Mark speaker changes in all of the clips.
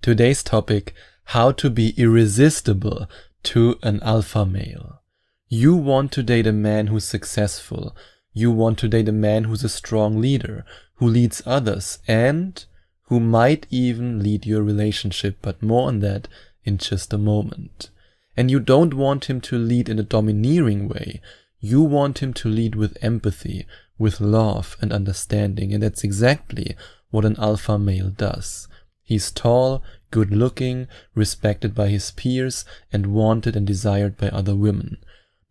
Speaker 1: Today's topic, how to be irresistible to an alpha male. You want to date a man who's successful. You want to date a man who's a strong leader, who leads others, and who might even lead your relationship, but more on that in just a moment. And you don't want him to lead in a domineering way. You want him to lead with empathy, with love and understanding, and that's exactly what an alpha male does. He's tall, good-looking, respected by his peers, and wanted and desired by other women.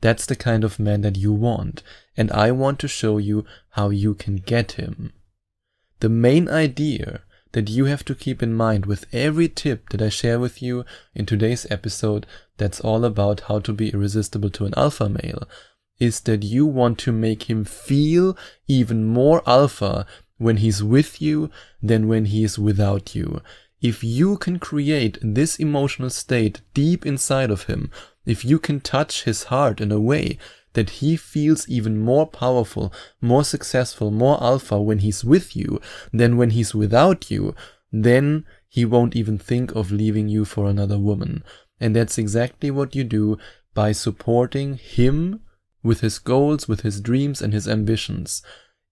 Speaker 1: That's the kind of man that you want, and I want to show you how you can get him. The main idea that you have to keep in mind with every tip that I share with you in today's episode that's all about how to be irresistible to an alpha male is that you want to make him feel even more alpha when he's with you than when he is without you. If you can create this emotional state deep inside of him, if you can touch his heart in a way that he feels even more powerful, more successful, more alpha when he's with you than when he's without you, then he won't even think of leaving you for another woman. And that's exactly what you do by supporting him with his goals, with his dreams and his ambitions.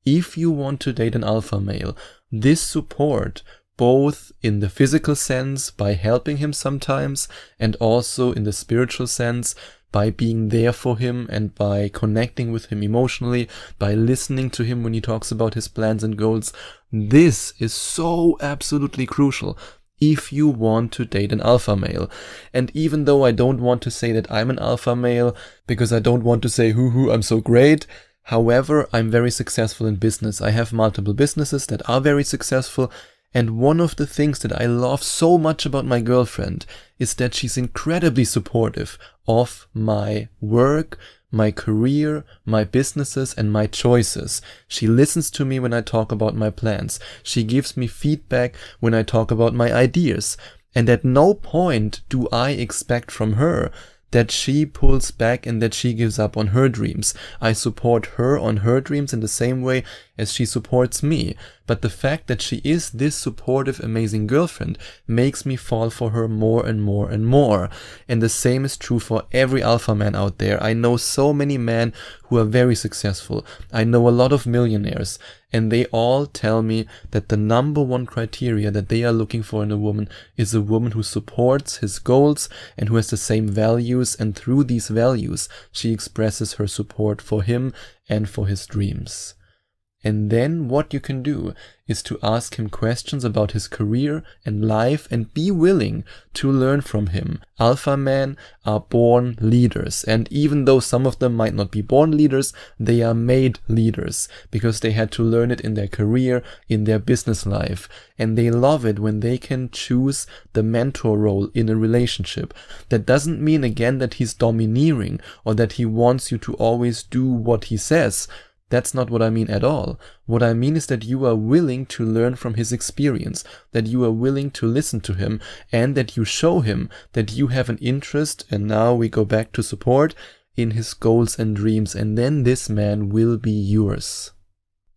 Speaker 1: If you want to date an alpha male, this support, both in the physical sense by helping him sometimes and also in the spiritual sense by being there for him and by connecting with him emotionally, by listening to him when he talks about his plans and goals, this is so absolutely crucial if you want to date an alpha male. And even though I don't want to say that I'm an alpha male, because I don't want to say, hoo-hoo, I'm so great, however, I'm very successful in business. I have multiple businesses that are very successful, and one of the things that I love so much about my girlfriend is that she's incredibly supportive of my work, my career, my businesses, and my choices. She listens to me when I talk about my plans. She gives me feedback when I talk about my ideas. And at no point do I expect from her that she pulls back and that she gives up on her dreams. I support her on her dreams in the same way as she supports me. But the fact that she is this supportive, amazing girlfriend makes me fall for her more and more and more. And the same is true for every alpha man out there. I know so many men who are very successful. I know a lot of millionaires. And they all tell me that the number one criteria that they are looking for in a woman is a woman who supports his goals and who has the same values. And through these values, she expresses her support for him and for his dreams. And then what you can do is to ask him questions about his career and life and be willing to learn from him. Alpha men are born leaders, and even though some of them might not be born leaders, they are made leaders because they had to learn it in their career, in their business life. And they love it when they can choose the mentor role in a relationship. That doesn't mean again that he's domineering or that he wants you to always do what he says. That's not what I mean at all. What I mean is that you are willing to learn from his experience, that you are willing to listen to him, and that you show him that you have an interest, and now we go back to support, in his goals and dreams, and then this man will be yours.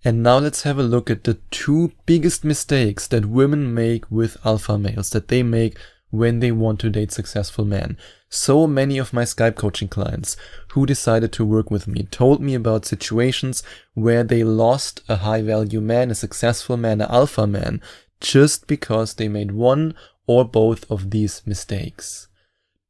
Speaker 1: And now let's have a look at the two biggest mistakes that women make with alpha males, that they make when they want to date successful men. So many of my Skype coaching clients who decided to work with me told me about situations where they lost a high value man, a successful man, an alpha man, just because they made one or both of these mistakes.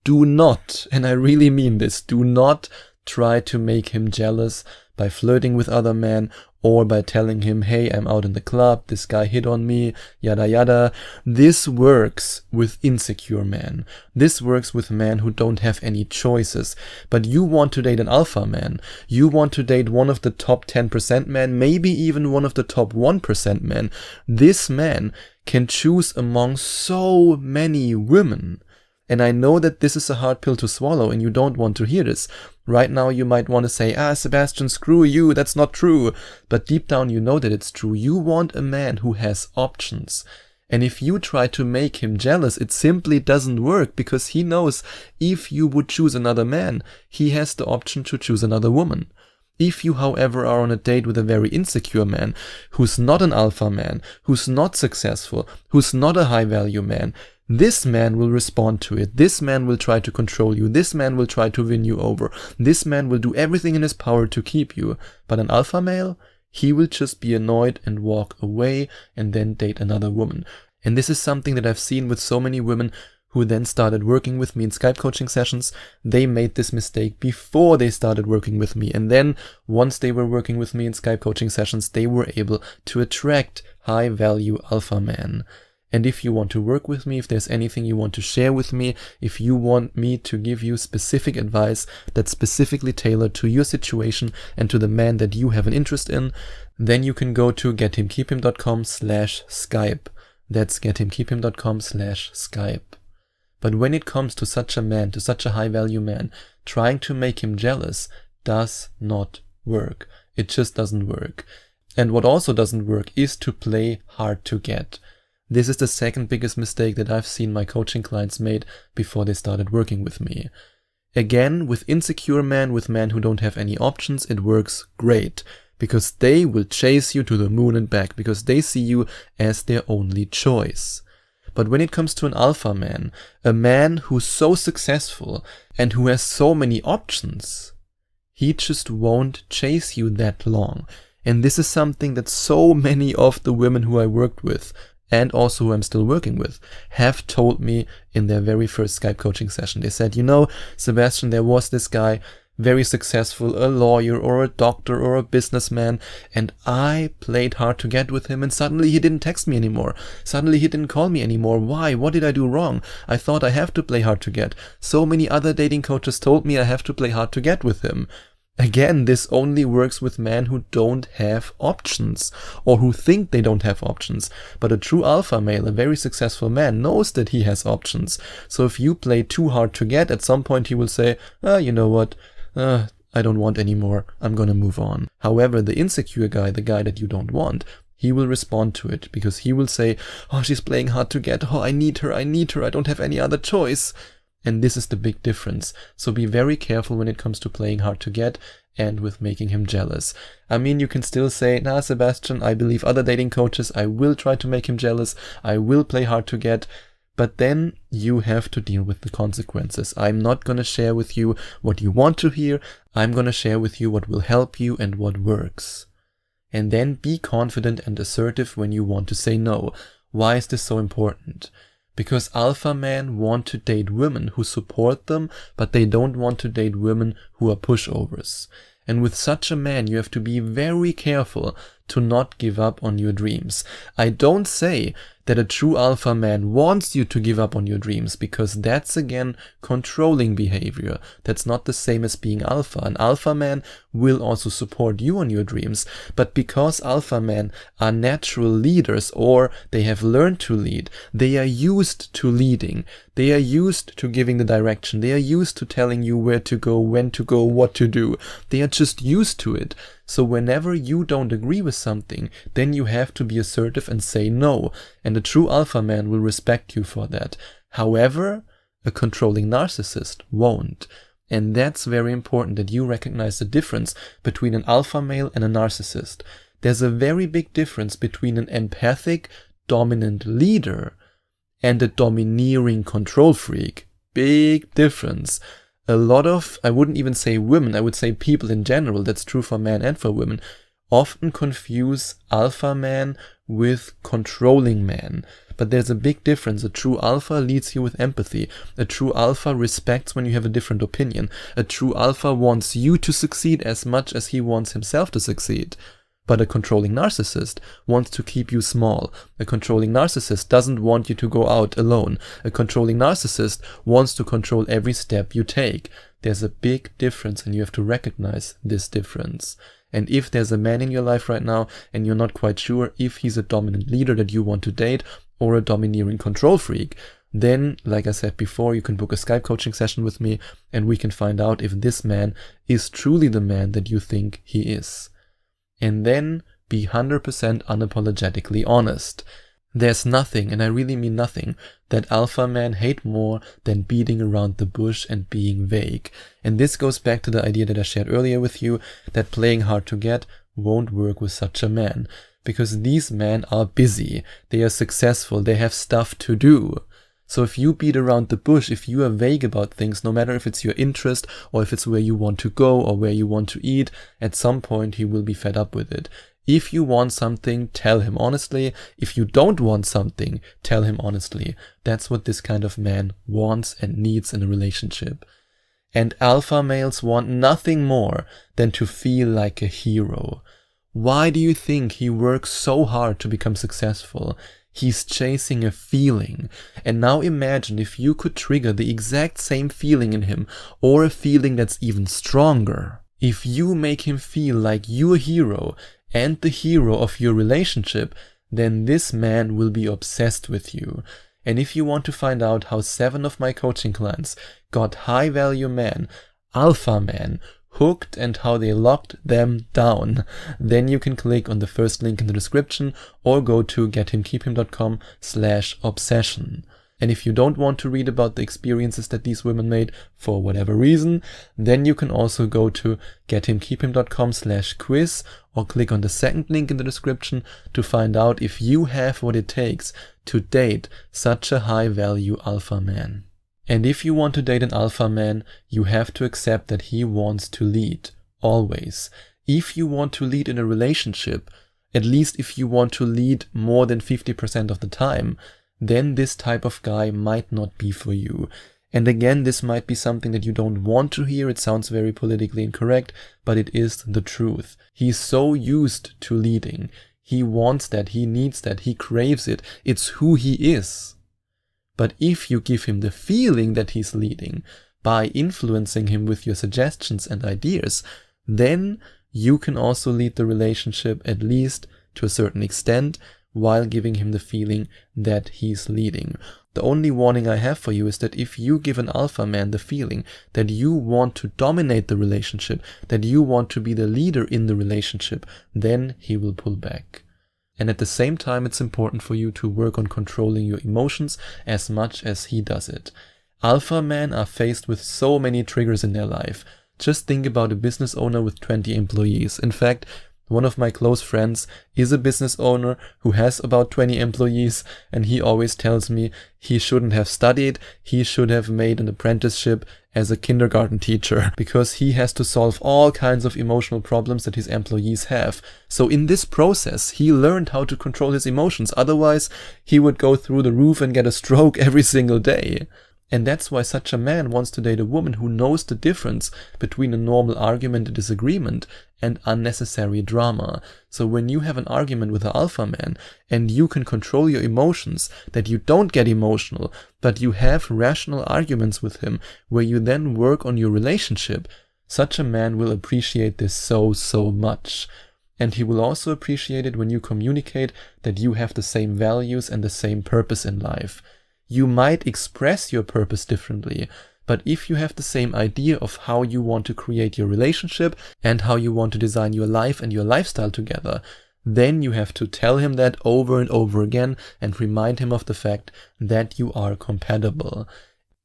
Speaker 1: Do not, and I really mean this, do not try to make him jealous by flirting with other men or by telling him, hey, I'm out in the club, this guy hit on me, yada yada. This works with insecure men. This works with men who don't have any choices. But you want to date an alpha man. You want to date one of the top 10% men, maybe even one of the top 1% men. This man can choose among so many women. And I know that this is a hard pill to swallow and you don't want to hear this. Right now you might want to say, Sebastian, screw you, that's not true. But deep down you know that it's true. You want a man who has options. And if you try to make him jealous, it simply doesn't work because he knows if you would choose another man, he has the option to choose another woman. If you, however, are on a date with a very insecure man, who's not an alpha man, who's not successful, who's not a high-value man, this man will respond to it. This man will try to control you. This man will try to win you over. This man will do everything in his power to keep you. But an alpha male, he will just be annoyed and walk away and then date another woman. And this is something that I've seen with so many women who then started working with me in Skype coaching sessions. They made this mistake before they started working with me. And then once they were working with me in Skype coaching sessions, they were able to attract high-value alpha men. And if you want to work with me, if there's anything you want to share with me, if you want me to give you specific advice that's specifically tailored to your situation and to the man that you have an interest in, then you can go to gethimkeephim.com/Skype. That's gethimkeephim.com/Skype. But when it comes to such a man, to such a high-value man, trying to make him jealous does not work. It just doesn't work. And what also doesn't work is to play hard to get. This is the second biggest mistake that I've seen my coaching clients made before they started working with me. Again, with insecure men, with men who don't have any options, it works great. Because they will chase you to the moon and back, because they see you as their only choice. But when it comes to an alpha man, a man who's so successful and who has so many options, he just won't chase you that long. And this is something that so many of the women who I worked with, and also who I'm still working with, have told me in their very first Skype coaching session. They said, Sebastian, there was this guy, very successful, a lawyer or a doctor or a businessman, and I played hard to get with him, and suddenly he didn't text me anymore. Suddenly he didn't call me anymore. Why? What did I do wrong? I thought I have to play hard to get. So many other dating coaches told me I have to play hard to get with him. Again, this only works with men who don't have options, or who think they don't have options. But a true alpha male, a very successful man, knows that he has options. So if you play too hard to get, at some point he will say, you know what? I don't want any more, I'm gonna move on. However, the insecure guy, the guy that you don't want, he will respond to it, because he will say, she's playing hard to get, I need her, I don't have any other choice. And this is the big difference. So be very careful when it comes to playing hard to get and with making him jealous. I mean, you can still say, Sebastian, I believe other dating coaches, I will try to make him jealous, I will play hard to get. But then you have to deal with the consequences. I'm not going to share with you what you want to hear. I'm going to share with you what will help you and what works. And then be confident and assertive when you want to say no. Why is this so important? Because alpha men want to date women who support them, but they don't want to date women who are pushovers. And with such a man, you have to be very careful to not give up on your dreams. I don't say that a true alpha man wants you to give up on your dreams, because that's again controlling behavior. That's not the same as being alpha. An alpha man will also support you on your dreams, but because alpha men are natural leaders, or they have learned to lead, they are used to leading, they are used to giving the direction, they are used to telling you where to go, when to go, what to do. They are just used to it. So whenever you don't agree with something, then you have to be assertive and say no. And a true alpha man will respect you for that. However, a controlling narcissist won't. And that's very important, that you recognize the difference between an alpha male and a narcissist. There's a very big difference between an empathic, dominant leader and a domineering control freak. Big difference. A lot of, I wouldn't even say women, I would say people in general, that's true for men and for women, often confuse alpha man with controlling man. But there's a big difference. A true alpha leads you with empathy. A true alpha respects when you have a different opinion. A true alpha wants you to succeed as much as he wants himself to succeed. But a controlling narcissist wants to keep you small. A controlling narcissist doesn't want you to go out alone. A controlling narcissist wants to control every step you take. There's a big difference, and you have to recognize this difference. And if there's a man in your life right now and you're not quite sure if he's a dominant leader that you want to date or a domineering control freak, then, like I said before, you can book a Skype coaching session with me and we can find out if this man is truly the man that you think he is. And then be 100% unapologetically honest. There's nothing, and I really mean nothing, that alpha men hate more than beating around the bush and being vague. And this goes back to the idea that I shared earlier with you, that playing hard to get won't work with such a man. Because these men are busy, they are successful, they have stuff to do. So if you beat around the bush, if you are vague about things, no matter if it's your interest or if it's where you want to go or where you want to eat, at some point he will be fed up with it. If you want something, tell him honestly. If you don't want something, tell him honestly. That's what this kind of man wants and needs in a relationship. And alpha males want nothing more than to feel like a hero. Why do you think he works so hard to become successful? He's chasing a feeling. And now imagine if you could trigger the exact same feeling in him, or a feeling that's even stronger. If you make him feel like you're a hero and the hero of your relationship, then this man will be obsessed with you. And if you want to find out how 7 of my coaching clients got high value men, alpha men, hooked and how they locked them down, then you can click on the first link in the description or go to gethimkeephim.com/obsession. And if you don't want to read about the experiences that these women made for whatever reason, then you can also go to gethimkeephim.com/quiz or click on the second link in the description to find out if you have what it takes to date such a high value alpha man. And if you want to date an alpha man, you have to accept that he wants to lead, always. If you want to lead in a relationship, at least if you want to lead more than 50% of the time, then this type of guy might not be for you. And again, this might be something that you don't want to hear. It sounds very politically incorrect, but it is the truth. He's so used to leading. He wants that, he needs that, he craves it. It's who he is. But if you give him the feeling that he's leading by influencing him with your suggestions and ideas, then you can also lead the relationship, at least to a certain extent, while giving him the feeling that he's leading. The only warning I have for you is that if you give an alpha man the feeling that you want to dominate the relationship, that you want to be the leader in the relationship, then he will pull back. And at the same time, it's important for you to work on controlling your emotions as much as he does it. Alpha men are faced with so many triggers in their life. Just think about a business owner with 20 employees. In fact, one of my close friends is a business owner who has about 20 employees, and he always tells me he shouldn't have studied, he should have made an apprenticeship as a kindergarten teacher, because he has to solve all kinds of emotional problems that his employees have. So in this process, he learned how to control his emotions. Otherwise, he would go through the roof and get a stroke every single day. And that's why such a man wants to date a woman who knows the difference between a normal argument and disagreement and unnecessary drama. So when you have an argument with an alpha man and you can control your emotions, that you don't get emotional, but you have rational arguments with him where you then work on your relationship, such a man will appreciate this so much. And he will also appreciate it when you communicate that you have the same values and the same purpose in life. You might express your purpose differently, but if you have the same idea of how you want to create your relationship and how you want to design your life and your lifestyle together, then you have to tell him that over and over again and remind him of the fact that you are compatible.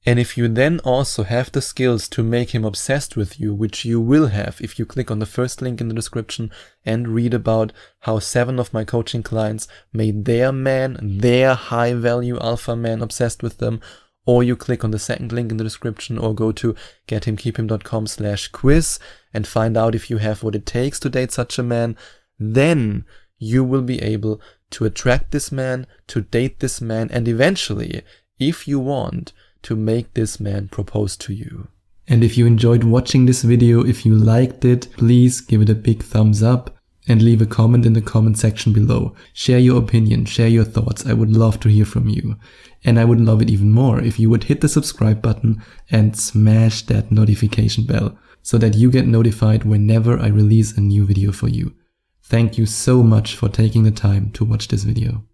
Speaker 1: And if you then also have the skills to make him obsessed with you, which you will have if you click on the first link in the description and read about how 7 of my coaching clients made their man, their high value alpha man, obsessed with them, or you click on the second link in the description or go to gethimkeephim.com/quiz and find out if you have what it takes to date such a man, then you will be able to attract this man, to date this man, and eventually, if you want, to make this man propose to you. And if you enjoyed watching this video, if you liked it, please give it a big thumbs up and leave a comment in the comment section below. Share your opinion, share your thoughts. I would love to hear from you. And I would love it even more if you would hit the subscribe button and smash that notification bell so that you get notified whenever I release a new video for you. Thank you so much for taking the time to watch this video.